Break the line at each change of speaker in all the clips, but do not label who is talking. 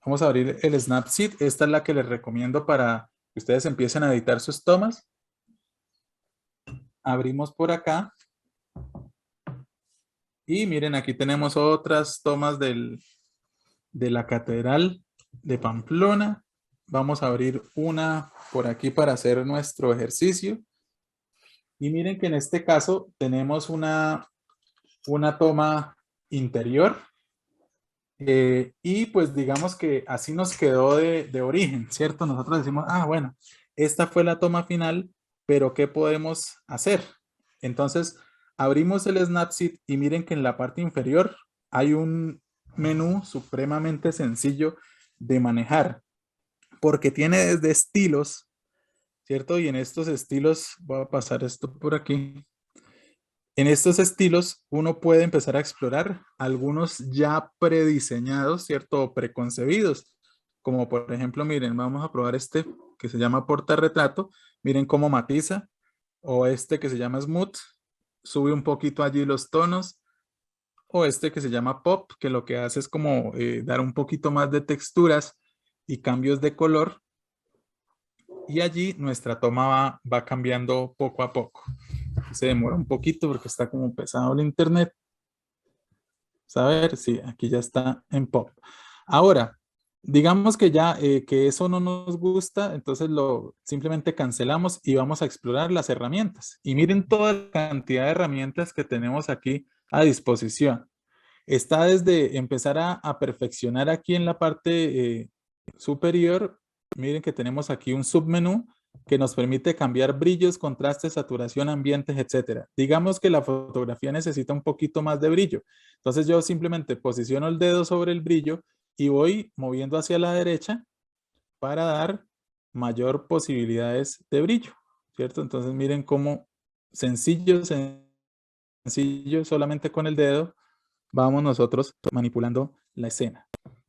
Vamos a abrir el Snapseed. Esta es la que les recomiendo para que ustedes empiecen a editar sus tomas. Abrimos por acá. Y miren, aquí tenemos otras tomas de la Catedral de Pamplona. Vamos a abrir una por aquí para hacer nuestro ejercicio. Y miren que en este caso tenemos una toma interior. Y pues digamos que así nos quedó de origen, ¿cierto? Nosotros decimos, ah, bueno, esta fue la toma final, pero ¿qué podemos hacer? Entonces, abrimos el Snapseed y miren que en la parte inferior hay un menú supremamente sencillo de manejar, porque tiene desde estilos, ¿cierto? Y en estos estilos, voy a pasar esto por aquí. En estos estilos uno puede empezar a explorar algunos ya prediseñados, ¿cierto? O preconcebidos. Como por ejemplo, miren, vamos a probar este que se llama portarretrato. Miren cómo matiza. O este que se llama Smooth. Sube un poquito allí los tonos. O este que se llama Pop, que lo que hace es como dar un poquito más de texturas y cambios de color. Y allí nuestra toma va cambiando poco a poco. Se demora un poquito porque está como pesado el internet. A ver, sí, aquí ya está en pop. Ahora, digamos que ya que eso no nos gusta, entonces lo simplemente cancelamos y vamos a explorar las herramientas. Y miren toda la cantidad de herramientas que tenemos aquí a disposición. Está desde empezar a perfeccionar aquí en la parte superior. Miren que tenemos aquí un submenú que nos permite cambiar brillos, contrastes, saturación, ambientes, etcétera. Digamos que la fotografía necesita un poquito más de brillo. Entonces yo simplemente posiciono el dedo sobre el brillo y voy moviendo hacia la derecha para dar mayor posibilidades de brillo, ¿cierto? Entonces miren cómo sencillo, sencillo, solamente con el dedo vamos nosotros manipulando la escena.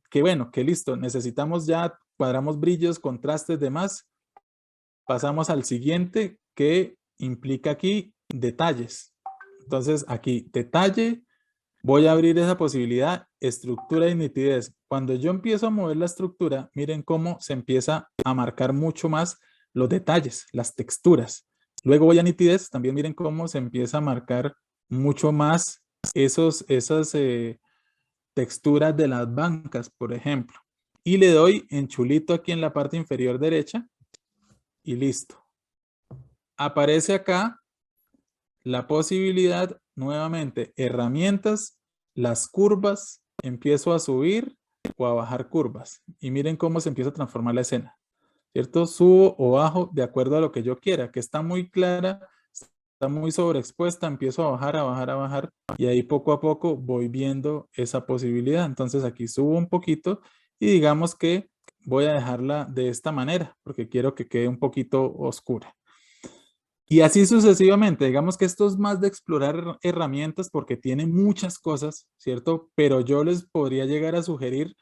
Que bueno, que listo, necesitamos ya, cuadramos brillos, contrastes, demás. Pasamos al siguiente que implica aquí detalles. Entonces aquí, detalle, voy a abrir esa posibilidad, estructura y nitidez. Cuando yo empiezo a mover la estructura, miren cómo se empieza a marcar mucho más los detalles, las texturas. Luego voy a nitidez, también miren cómo se empieza a marcar mucho más esas texturas de las bancas, por ejemplo. Y le doy en chulito aquí en la parte inferior derecha y listo. Aparece acá la posibilidad, nuevamente, herramientas, las curvas, empiezo a subir o a bajar curvas. Y miren cómo se empieza a transformar la escena, ¿cierto? Subo o bajo de acuerdo a lo que yo quiera, que está muy clara, está muy sobreexpuesta, empiezo a bajar, a bajar, a bajar, y ahí poco a poco voy viendo esa posibilidad. Entonces aquí subo un poquito y digamos que voy a dejarla de esta manera, porque quiero que quede un poquito oscura. Y así sucesivamente, digamos que esto es más de explorar herramientas porque tiene muchas cosas, ¿cierto? Pero yo les podría llegar a sugerir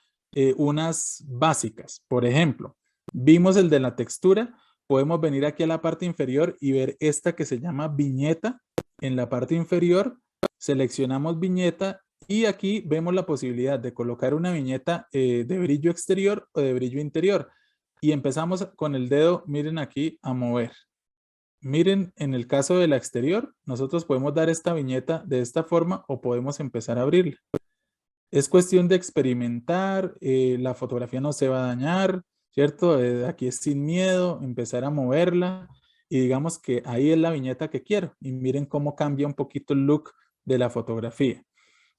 unas básicas. Por ejemplo, vimos el de la textura, podemos venir aquí a la parte inferior y ver esta que se llama viñeta. En la parte inferior seleccionamos viñeta y aquí vemos la posibilidad de colocar una viñeta de brillo exterior o de brillo interior. Y empezamos con el dedo, miren aquí, a mover. Miren, en el caso de la exterior, nosotros podemos dar esta viñeta de esta forma o podemos empezar a abrirla. Es cuestión de experimentar, la fotografía no se va a dañar, ¿cierto? Aquí es sin miedo, empezar a moverla y digamos que ahí es la viñeta que quiero. Y miren cómo cambia un poquito el look de la fotografía.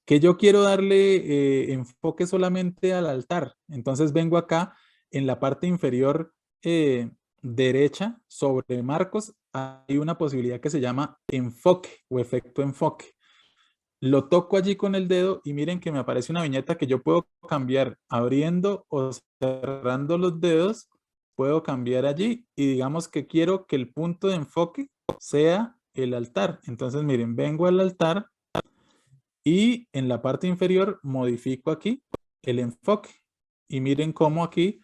Que yo quiero darle enfoque solamente al altar. Entonces vengo acá en la parte inferior derecha sobre marcos. Hay una posibilidad que se llama enfoque o efecto enfoque. Lo toco allí con el dedo y miren que me aparece una viñeta que yo puedo cambiar abriendo o cerrando los dedos. Puedo cambiar allí y digamos que quiero que el punto de enfoque sea el altar. Entonces miren, vengo al altar y en la parte inferior modifico aquí el enfoque. Y miren cómo aquí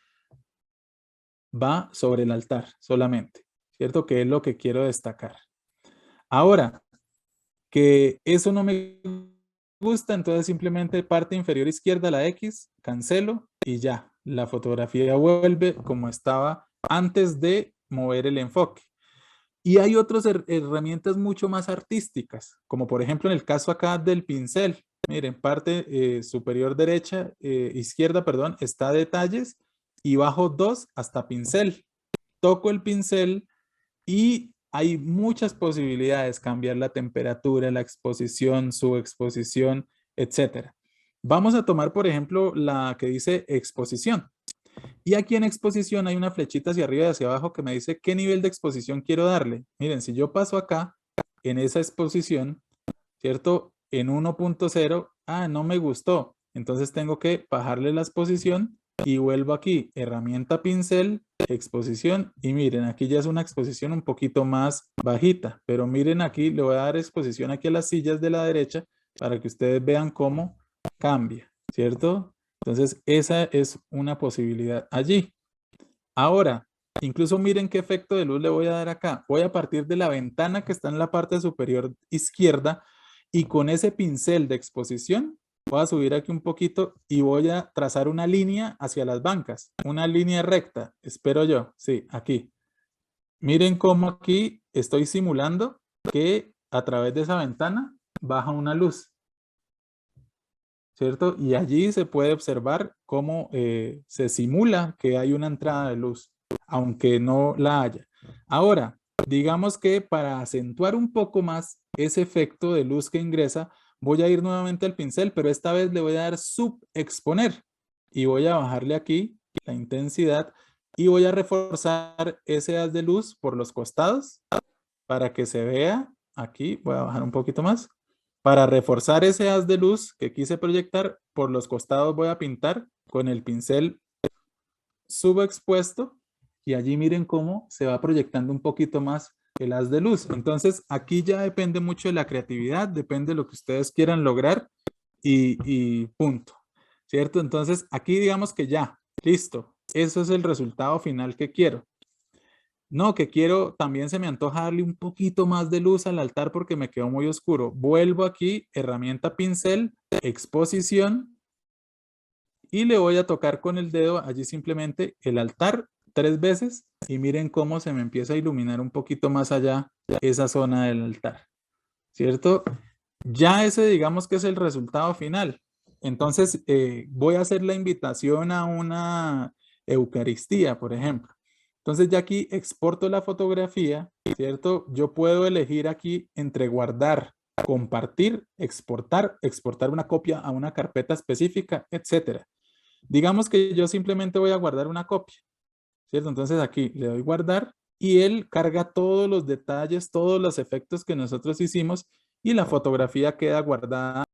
va sobre el altar solamente, ¿cierto? Que es lo que quiero destacar. Ahora, que eso no me gusta, entonces simplemente parte inferior izquierda, la X, cancelo y ya, la fotografía vuelve como estaba antes de mover el enfoque. Y hay otras herramientas mucho más artísticas, como por ejemplo en el caso acá del pincel. Miren, parte superior derecha, izquierda, perdón, está detalles y bajo 2 hasta pincel. Toco el pincel y hay muchas posibilidades, cambiar la temperatura, la exposición, subexposición, etcétera. Vamos a tomar, por ejemplo, la que dice exposición. Y aquí en exposición hay una flechita hacia arriba y hacia abajo que me dice qué nivel de exposición quiero darle. Miren, si yo paso acá en esa exposición, ¿cierto? En 1.0, no me gustó. Entonces tengo que bajarle la exposición y vuelvo aquí, herramienta pincel, exposición. Y miren, aquí ya es una exposición un poquito más bajita. Pero miren aquí, le voy a dar exposición aquí a las sillas de la derecha para que ustedes vean cómo cambia, ¿cierto? Entonces, esa es una posibilidad allí. Ahora, incluso miren qué efecto de luz le voy a dar acá. Voy a partir de la ventana que está en la parte superior izquierda y con ese pincel de exposición voy a subir aquí un poquito y voy a trazar una línea hacia las bancas. Una línea recta, espero yo. Sí, aquí. Miren cómo aquí estoy simulando que a través de esa ventana baja una luz, ¿cierto? Y allí se puede observar cómo se simula que hay una entrada de luz, aunque no la haya. Ahora, digamos que para acentuar un poco más ese efecto de luz que ingresa, voy a ir nuevamente al pincel, pero esta vez le voy a dar subexponer y voy a bajarle aquí la intensidad y voy a reforzar ese haz de luz por los costados para que se vea aquí. Voy a bajar un poquito más. Para reforzar ese haz de luz que quise proyectar, por los costados voy a pintar con el pincel subexpuesto y allí miren cómo se va proyectando un poquito más el haz de luz. Entonces aquí ya depende mucho de la creatividad, depende de lo que ustedes quieran lograr y punto, ¿cierto? Entonces aquí digamos que ya, listo, eso es el resultado final que quiero. No, que quiero, también se me antoja darle un poquito más de luz al altar porque me quedó muy oscuro. Vuelvo aquí, herramienta pincel, exposición y le voy a tocar con el dedo allí simplemente el altar 3 veces y miren cómo se me empieza a iluminar un poquito más allá esa zona del altar, ¿cierto? Ya ese digamos que es el resultado final. Entonces voy a hacer la invitación a una Eucaristía, por ejemplo. Entonces ya aquí exporto la fotografía, ¿cierto? Yo puedo elegir aquí entre guardar, compartir, exportar una copia a una carpeta específica, etcétera. Digamos que yo simplemente voy a guardar una copia, ¿cierto? Entonces aquí le doy guardar y él carga todos los detalles, todos los efectos que nosotros hicimos y la fotografía queda guardada